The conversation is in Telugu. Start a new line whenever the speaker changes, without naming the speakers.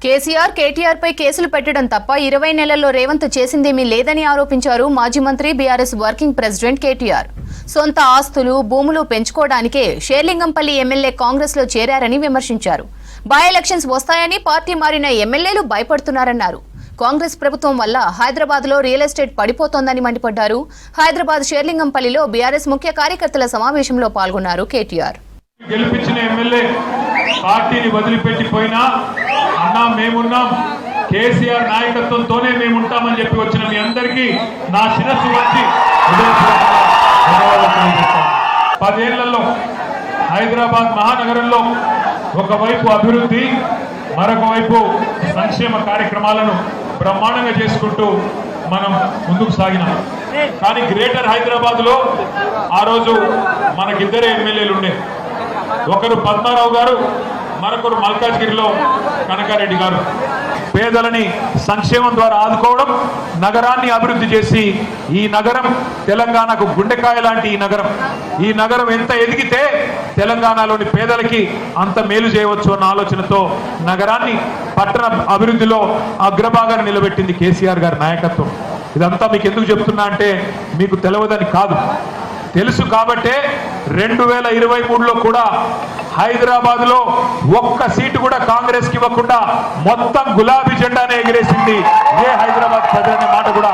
కేసీఆర్ కేటీఆర్ పై కేసులు పెట్టడం తప్ప 20 నెలల్లో రేవంత్ చేసిందేమీ లేదని ఆరోపించారు మాజీ మంత్రి బీఆర్ఎస్ వర్కింగ్ ప్రెసిడెంట్ కేటీఆర్. సొంత ఆస్తులు భూములు పెంచుకోవడానికే షేర్లింగంపల్లి ఎమ్మెల్యే కాంగ్రెస్ లో చేరారని విమర్శించారు. బై ఎలక్షన్స్ వస్తాయని పార్టీ మారిన ఎమ్మెల్యేలు భయపడుతున్నారన్నారు. కాంగ్రెస్ ప్రభుత్వం వల్ల హైదరాబాద్ లో రియల్ ఎస్టేట్ పడిపోతోందని మండిపడ్డారు. హైదరాబాద్ షేర్లింగంపల్లిలో బీఆర్ఎస్ ముఖ్య కార్యకర్తల సమావేశంలో పాల్గొన్నారు కేటీఆర్.
గెలిపించిన ఎమ్మెల్యే పార్టీని వదిలిపెట్టిపోయినా అన్నా మేమున్నాం, కేసీఆర్ నాయకత్వంతోనే మేముంటామని చెప్పి వచ్చిన మీ అందరికీ నా శిరస్సు వచ్చి 10 ఏళ్లలో హైదరాబాద్ మహానగరంలో ఒకవైపు అభివృద్ధి, మరొక వైపు సంక్షేమ కార్యక్రమాలను బ్రహ్మాండంగా చేసుకుంటూ మనం ముందుకు సాగినాం. కానీ గ్రేటర్ హైదరాబాద్ లో ఆ రోజు మనకిద్దరే ఎమ్మెల్యేలు ఉండే. ఒకరు పద్మారావు గారు, మరొకరు మల్కాజ్గిరిలో కనకారెడ్డి గారు. పేదలని సంక్షేమం ద్వారా ఆదుకోవడం, నగరాన్ని అభివృద్ధి చేసి ఈ నగరం తెలంగాణకు గుండెకాయ లాంటి ఈ నగరం ఎంత ఎదిగితే తెలంగాణలోని పేదలకి అంత మేలు చేయవచ్చు అన్న ఆలోచనతో నగరాన్ని పట్టణ అభివృద్ధిలో అగ్రభాగాన్ని నిలబెట్టింది కేసీఆర్ గారి నాయకత్వం. ఇదంతా మీకు ఎందుకు చెప్తున్నా అంటే మీకు తెలియదని కాదు, తెలుసు కాబట్టే 2023లో కూడా హైదరాబాద్ లో ఒక్క సీటు కూడా కాంగ్రెస్ కి ఇవ్వకుండా మొత్తం గులాబీ జెండానే ఎగిరేసింది ఏ హైదరాబాద్ ప్రజలనే మాట కూడా